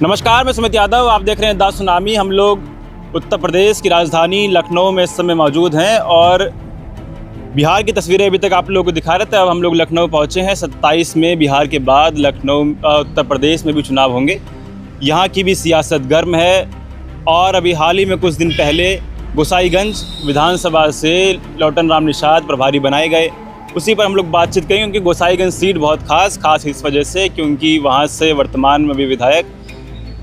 नमस्कार, मैं सुमित यादव। आप देख रहे हैं द सुनामी। हम लोग उत्तर प्रदेश की राजधानी लखनऊ में इस समय मौजूद हैं और बिहार की तस्वीरें अभी तक आप लोगों को दिखा रहे थे। अब हम लोग लखनऊ पहुंचे हैं। 27 में बिहार के बाद लखनऊ उत्तर प्रदेश में भी चुनाव होंगे। यहाँ की भी सियासत गर्म है और अभी हाल ही में कुछ दिन पहले गोसाईगंज विधानसभा से लौटन राम निषाद प्रभारी बनाए गए। उसी पर हम लोग बातचीत करेंगे क्योंकि गोसाईगंज सीट बहुत खास इस वजह से क्योंकि वहाँ से वर्तमान में भी विधायक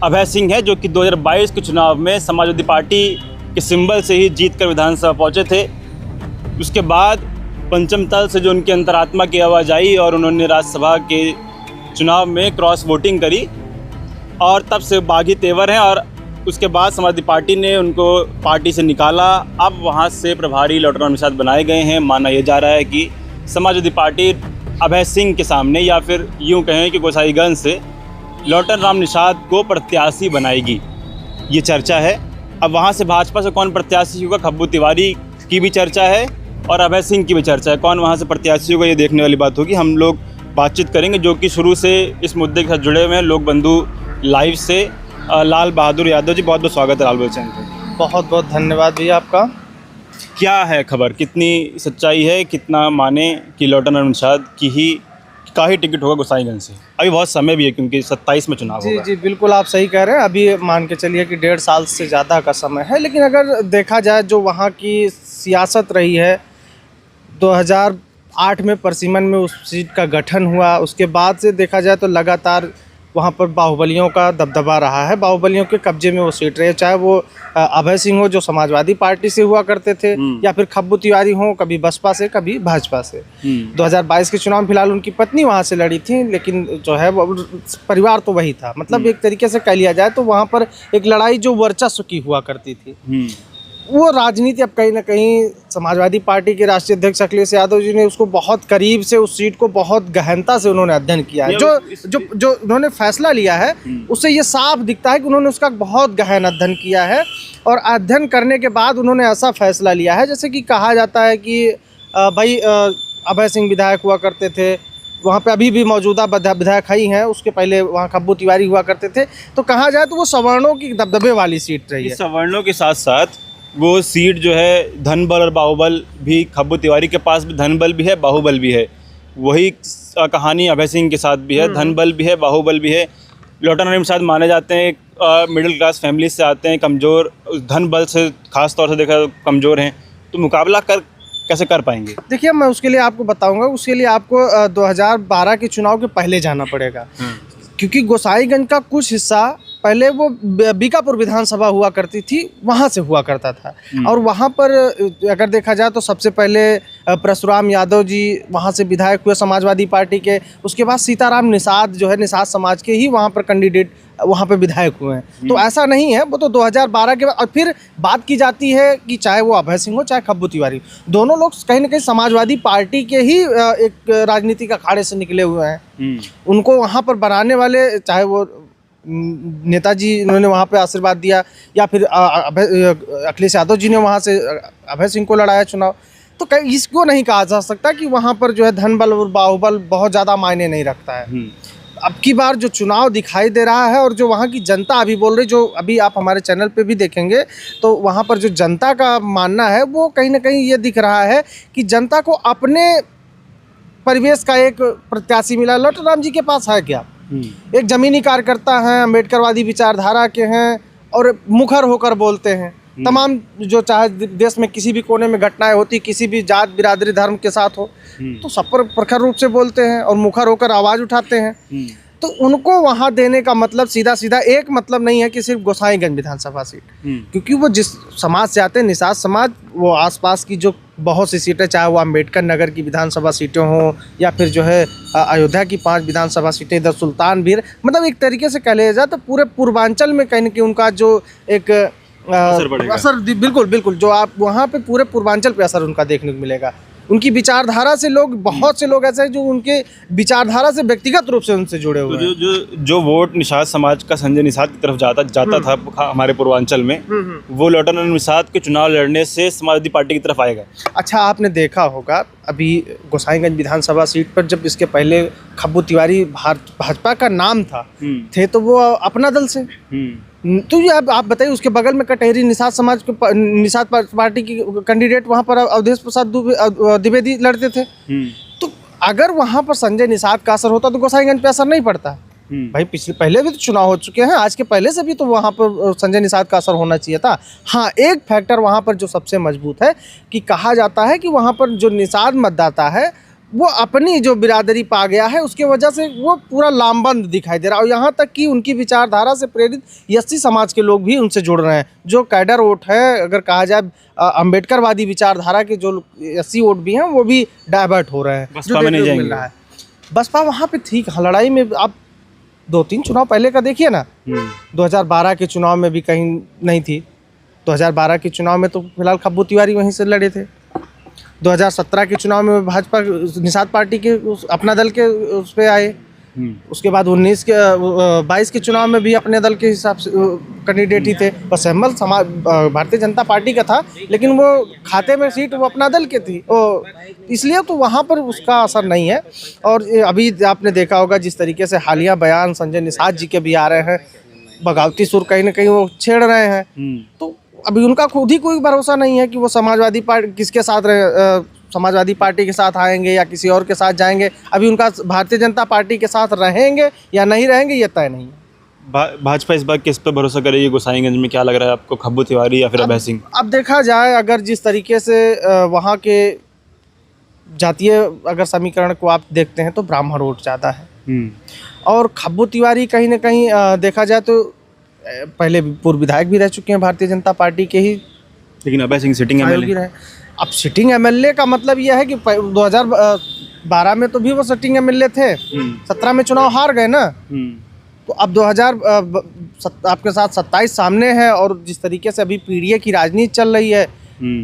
अभय सिंह है, जो कि 2022 के चुनाव में समाजवादी पार्टी के सिंबल से ही जीत कर विधानसभा पहुँचे थे। उसके बाद पंचम तल से जो उनकी अंतरात्मा की आवाज़ आई और उन्होंने राज्यसभा के चुनाव में क्रॉस वोटिंग करी और तब से बागी तेवर हैं और उसके बाद समाजवादी पार्टी ने उनको पार्टी से निकाला। अब वहाँ से प्रभारी लौटन राम निषाद बनाए गए हैं। माना यह जा रहा है कि समाजवादी पार्टी अभय सिंह के सामने या फिर यूँ कहें कि गोसाईगंज से लौटन राम निषाद को प्रत्याशी बनाएगी, ये चर्चा है। अब वहाँ से भाजपा से कौन प्रत्याशी होगा, खब्बू तिवारी की भी चर्चा है और अभय सिंह की भी चर्चा है। कौन वहाँ से प्रत्याशी होगा, ये देखने वाली बात होगी। हम लोग बातचीत करेंगे जो कि शुरू से इस मुद्दे के साथ जुड़े हुए हैं। लोक बंधु लाइव से लाल बहादुर यादव जी, बहुत बहुत स्वागत है लाल बहादुर चैनल पर। बहुत बहुत धन्यवाद भैया आपका। क्या है खबर, कितनी सच्चाई है, कितना माने कि लौटन राम निषाद की ही का ही टिकट होगा गोसाईगंज से? अभी बहुत समय भी है क्योंकि 27 में चुनाव होगा। जी बिल्कुल, आप सही कह रहे हैं। अभी मान के चलिए कि 1.5 साल से ज़्यादा का समय है, लेकिन अगर देखा जाए जो वहाँ की सियासत रही है, 2008 में परसिमन में उस सीट का गठन हुआ। उसके बाद से देखा जाए तो लगातार वहाँ पर बाहुबलियों का दबदबा रहा है। बाहुबलियों के कब्जे में वो सीट रही, चाहे वो अभय सिंह हो जो समाजवादी पार्टी से हुआ करते थे या फिर खब्बू तिवारी हो, कभी बसपा से कभी भाजपा से। 2022 के चुनाव में फिलहाल उनकी पत्नी वहाँ से लड़ी थी, लेकिन जो है वो परिवार तो वही था। मतलब एक तरीके से कह लिया जाए तो वहाँ पर एक लड़ाई जो वर्चस्व की हुआ करती थी, वो राजनीति अब कहीं ना कहीं समाजवादी पार्टी के राष्ट्रीय अध्यक्ष अखिलेश यादव जी ने उसको बहुत करीब से, उस सीट को बहुत गहनता से उन्होंने अध्ययन किया है। जो उन्होंने फैसला लिया है उससे ये साफ दिखता है कि उन्होंने उसका बहुत गहन अध्ययन किया है और अध्ययन करने के बाद उन्होंने ऐसा फैसला लिया है। जैसे कि कहा जाता है कि भाई अभय सिंह विधायक हुआ करते थे, वहाँ पे अभी भी मौजूदा विधायक ही हैं, उसके पहले वहाँ खब्बू तिवारी हुआ करते थे। तो कहा जाए तो वो सवर्णों की दबदबे वाली सीट रही है। सवर्णों के साथ साथ वो सीट जो है धनबल और बाहुबल भी, खब्बू तिवारी के पास भी धनबल भी है, बाहुबल भी है। वही कहानी अभय सिंह के साथ भी है, धनबल भी है, बाहुबल भी है। लौटन राम निषाद माने जाते हैं मिडिल क्लास फैमिली से आते हैं, कमज़ोर, धनबल से खास तौर से देखा कमज़ोर हैं, तो मुकाबला कैसे कर पाएंगे? देखिए, मैं उसके लिए आपको बताऊंगा। उसके लिए आपको 2012 के चुनाव के पहले जाना पड़ेगा, क्योंकि गोसाईगंज का कुछ हिस्सा पहले वो बीकापुर विधानसभा हुआ करती थी, वहाँ से हुआ करता था। और वहाँ पर अगर देखा जाए तो सबसे पहले परशुराम यादव जी वहाँ से विधायक हुए समाजवादी पार्टी के। उसके बाद सीताराम निषाद जो है निषाद समाज के ही वहाँ पर कैंडिडेट, वहाँ पे विधायक हुए हैं। तो ऐसा नहीं है, वो तो 2012 के बाद। और फिर बात की जाती है कि चाहे वो अभय सिंह हो चाहे खब्बू तिवारी, दोनों लोग कहीं ना कहीं समाजवादी पार्टी के ही एक राजनीतिक अखाड़े से निकले हुए हैं। उनको वहाँ पर बनाने वाले, चाहे वो नेताजी उन्होंने वहाँ पे आशीर्वाद दिया या फिर अखिलेश यादव जी ने वहाँ से अभय सिंह को लड़ाया चुनाव, तो कहीं इसको नहीं कहा जा सकता कि वहाँ पर जो है धनबल और बाहुबल बहुत ज़्यादा मायने नहीं रखता है। अब की बार जो चुनाव दिखाई दे रहा है और जो वहाँ की जनता अभी बोल रही, जो अभी आप हमारे चैनल पे भी देखेंगे तो वहाँ पर जो जनता का मानना है वो कहीं ना कहीं ये दिख रहा है कि जनता को अपने परिवेश का एक प्रत्याशी मिला। लौटन राम जी के पास है क्या? एक जमीनी कार्यकर्ता हैं, अम्बेडकरवादी विचारधारा के हैं और मुखर होकर बोलते हैं। तमाम जो चाहे देश में किसी भी कोने में घटनाएं होती, किसी भी जात बिरादरी धर्म के साथ हो, तो सब पर प्रखर रूप से बोलते हैं और मुखर होकर आवाज़ उठाते हैं। तो उनको वहाँ देने का मतलब सीधा एक मतलब नहीं है कि सिर्फ गोसाईगंज विधानसभा सीट, क्योंकि वो जिस समाज से आते हैं, निषाद समाज, वो आसपास की जो बहुत सी सीटें, चाहे वो अम्बेडकर नगर की विधानसभा सीटें हों या फिर जो है अयोध्या की 5 विधानसभा सीटें, इधर सुल्तान भी, मतलब एक तरीके से कह लिया जाए तो पूरे पूर्वांचल में कहीं ना कहीं उनका जो एक असर, बिल्कुल जो आप वहाँ पे पूरे पूर्वांचल पे असर उनका देखने को मिलेगा। उनकी विचारधारा से लोग, बहुत से लोग ऐसे हैं जो उनके विचारधारा से व्यक्तिगत रूप से उनसे जुड़े तो हुए हैं। जो वोट निषाद समाज का संजय निषाद की तरफ जाता था हमारे पूर्वांचल में, वो लौटन निषाद के चुनाव लड़ने से समाजवादी पार्टी की तरफ आएगा। अच्छा, आपने देखा होगा अभी गोसाईगंज विधानसभा सीट पर जब इसके पहले खब्बू तिवारी भाजपा का नाम था थे, तो वो अपना दल से, तो ये आप बताइए, उसके बगल में कटहरी निषाद समाज के निषाद पार्टी की कैंडिडेट वहाँ पर अवधेश प्रसाद द्विवेदी लड़ते थे। तो अगर वहाँ पर संजय निषाद का असर होता तो गोसाईगंज पे असर नहीं पड़ता। भाई पहले भी तो चुनाव हो चुके हैं, आज के पहले से भी तो वहाँ पर संजय निषाद का असर होना चाहिए था। हाँ, एक फैक्टर वहाँ पर जो सबसे मजबूत है कि कहा जाता है कि वहाँ पर जो निषाद मतदाता है वो अपनी जो बिरादरी पा गया है, उसके वजह से वो पूरा लामबंद दिखाई दे रहा है। और यहाँ तक कि उनकी विचारधारा से प्रेरित एससी समाज के लोग भी उनसे जुड़ रहे हैं। जो कैडर वोट है, अगर कहा जाए अम्बेडकरवादी विचारधारा के जो एससी वोट भी हैं, वो भी डाइवर्ट हो रहे हैं, बसपा में नहीं जाएंगे। मिल रहा है। बसपा वहाँ पे ठीक लड़ाई में, आप 2-3 चुनाव पहले का देखिए ना, 2012 के चुनाव में भी कहीं नहीं थी। 2012 के चुनाव में तो फिलहाल खब्बू तिवारी वहीं से लड़े थे। 2017 के चुनाव में भाजपा निषाद पार्टी के अपना दल के उस पे आए। उसके बाद 22 के चुनाव में भी अपने दल के हिसाब से कैंडिडेट ही थे। बस अहमद समाज भारतीय जनता पार्टी का था, लेकिन वो खाते में सीट वो अपना दल के थी, इसलिए तो वहाँ पर उसका असर नहीं है। और अभी आपने देखा होगा जिस तरीके से हालिया बयान संजय निषाद जी के भी आ रहे हैं, बगावती सुर कहीं ना कहीं वो छेड़ रहे हैं, तो अभी उनका खुद ही कोई भरोसा नहीं है कि वो समाजवादी पार्टी किसके साथ समाजवादी पार्टी के साथ आएंगे या किसी और के साथ जाएंगे। अभी उनका भारतीय जनता पार्टी के साथ रहेंगे या नहीं रहेंगे ये तय नहीं है। भाजपा इस बार किस पर भरोसा करेगी गोसाईगंज में, क्या लग रहा है आपको, खब्बू तिवारी या फिर अभय सिंह? अब देखा जाए, अगर जिस तरीके से वहाँ के जातीय अगर समीकरण को आप देखते हैं तो ब्राह्मण वोट ज़्यादा है, और खब्बू तिवारी कहीं ना कहीं देखा जाए तो पहले पूर्व विधायक भी रह चुके हैं भारतीय जनता पार्टी के ही, लेकिन अभय सिंह सिटिंग एमएलए रहे। अब सिटिंग एमएलए का मतलब यह है कि 2012 में तो भी वो सिटिंग एमएलए थे, 17 में चुनाव हार गए ना, तो अब 2000 आपके साथ 27 सामने है, और जिस तरीके से अभी पीडीए की राजनीति चल रही है,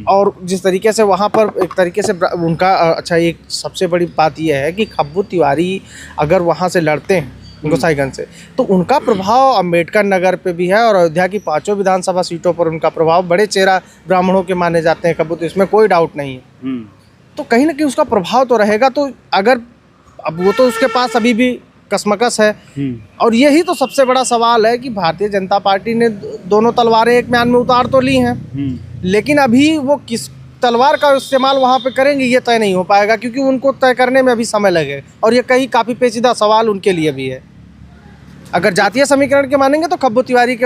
और जिस तरीके से वहाँ पर एक तरीके से उनका अच्छा, एक सबसे बड़ी बात यह है कि खब्बू तिवारी अगर वहाँ से लड़ते हैं गोसाईगंज से, तो उनका प्रभाव अम्बेडकर नगर पे भी है, और अयोध्या की 5 विधानसभा सीटों पर उनका प्रभाव, बड़े चेहरा ब्राह्मणों के माने जाते हैं खब्बू, तो इसमें कोई डाउट नहीं है। तो कहीं ना कहीं उसका प्रभाव तो रहेगा। तो अगर अब वो तो उसके पास अभी भी कसमकस है, और यही तो सबसे बड़ा सवाल है कि भारतीय जनता पार्टी ने दोनों तलवारें एक म्यान में उतार तो ली हैं, लेकिन अभी वो किस तलवार का इस्तेमाल वहाँ पे करेंगे ये तय नहीं हो पाएगा, क्योंकि उनको तय करने में अभी समय लगेगा, और ये कहीं काफ़ी पेचीदा सवाल उनके लिए भी है। अगर जातीय समीकरण के मानेंगे तो खब्बू तिवारी के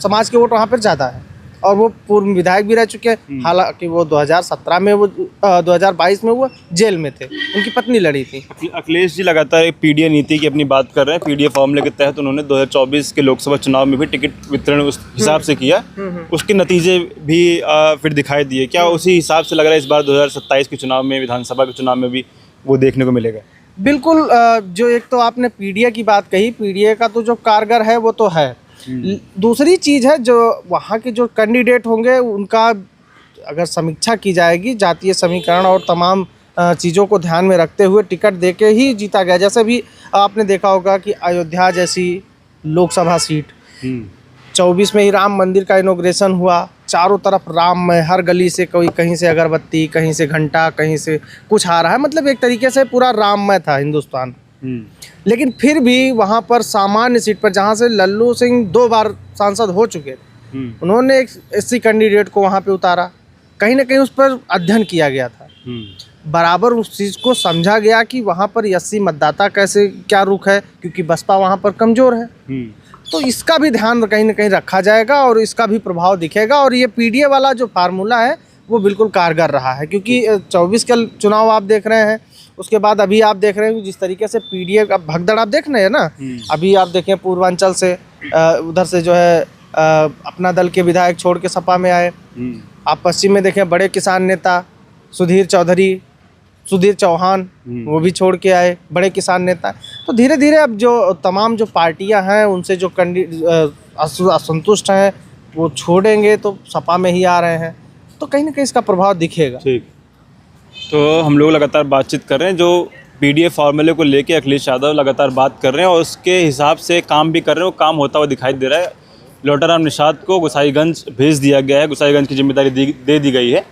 समाज के वोट वहाँ पर ज़्यादा है, और वो पूर्व विधायक भी रह चुके हैं। हालांकि वो 2017 में, वो 2022 में वो जेल में थे, उनकी पत्नी लड़ी थी। अखिलेश जी लगातार एक पीडीए नीति की अपनी बात कर रहे हैं। पीडीए फॉर्मूले के तहत उन्होंने 2024 के लोकसभा चुनाव में भी टिकट वितरण उस हिसाब से किया, उसके नतीजे भी फिर दिखाई दिए। क्या उसी हिसाब से लग रहा है इस बार 2027 के चुनाव में, विधानसभा के चुनाव में भी वो देखने को मिलेगा? बिल्कुल। जो एक तो आपने पीडीए की बात कही, पीडीए का तो जो कारगर है वो तो है। दूसरी चीज़ है, जो वहाँ के जो कैंडिडेट होंगे उनका अगर समीक्षा की जाएगी, जातीय समीकरण और तमाम चीज़ों को ध्यान में रखते हुए टिकट देके ही जीता गया। जैसे भी आपने देखा होगा कि अयोध्या जैसी लोकसभा सीट 24 में ही राम मंदिर का इनॉग्रेशन हुआ, चारों तरफ राममय, हर गली से कोई कहीं से अगरबत्ती, कहीं से घंटा, कहीं से कुछ आ रहा है, मतलब एक तरीके से पूरा राममय था हिंदुस्तान। लेकिन फिर भी वहाँ पर सामान्य सीट पर, जहाँ से लल्लू सिंह 2 बार सांसद हो चुके थे, उन्होंने एक एससी कैंडिडेट को वहाँ पे उतारा। कहीं ना कहीं उस पर अध्ययन किया गया था, बराबर उस चीज़ को समझा गया कि वहाँ पर एससी मतदाता कैसे, क्या रुख है, क्योंकि बसपा वहाँ पर कमज़ोर है। तो इसका भी ध्यान कहीं ना कहीं रखा जाएगा, और इसका भी प्रभाव दिखेगा। और ये पीडीए वाला जो फार्मूला है वो बिल्कुल कारगर रहा है, क्योंकि 24 का चुनाव आप देख रहे हैं, उसके बाद अभी आप देख रहे हैं जिस तरीके से पीडीए का भगदड़ आप देख रहे हैं ना। अभी आप देखें पूर्वांचल से उधर से जो है अपना दल के विधायक छोड़ के सपा में आए। आप पश्चिम में देखें बड़े किसान नेता सुधीर चौहान, वो भी छोड़ के आए, बड़े किसान नेता। तो धीरे धीरे अब जो तमाम जो पार्टियां हैं उनसे जो असंतुष्ट हैं वो छोड़ेंगे, तो सपा में ही आ रहे हैं, तो कहीं ना कहीं इसका प्रभाव दिखेगा। ठीक। तो हम लोग लगातार बातचीत कर रहे हैं, जो पीडीएफ फार्मूले को लेके अखिलेश यादव लगातार बात कर रहे हैं और उसके हिसाब से काम भी कर रहे हैं, वो काम होता हुआ दिखाई दे रहा है। लौटाराम निषाद को गोसाईगंज भेज दिया गया है, गोसाईगंज की जिम्मेदारी दे दी गई है।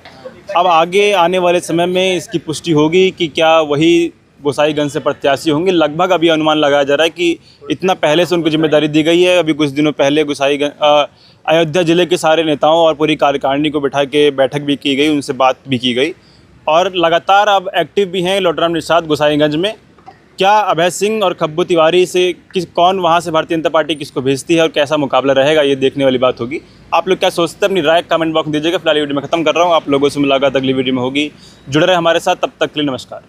अब आगे आने वाले समय में इसकी पुष्टि होगी कि क्या वही गोसाईगंज से प्रत्याशी होंगे। लगभग अभी अनुमान लगाया जा रहा है कि इतना पहले से उनको जिम्मेदारी दी गई है। अभी कुछ दिनों पहले अयोध्या ज़िले के सारे नेताओं और पूरी कार्यकारिणी को बिठा के बैठक भी की गई, उनसे बात भी की गई और लगातार अब एक्टिव भी हैं लौटाराम निषाद गोसाईगंज में। क्या अभय सिंह और खब्बू तिवारी से कौन वहाँ से भारतीय जनता पार्टी किसको भेजती है और कैसा मुकाबला रहेगा, ये देखने वाली बात होगी। आप लोग क्या सोचते हैं, अपनी राय कमेंट बॉक्स में दीजिएगा। फिलहाल वीडियो में खत्म कर रहा हूँ, आप लोगों से मुलाकात अगली वीडियो में होगी। जुड़े रहे हमारे साथ, तब तक के लिए नमस्कार।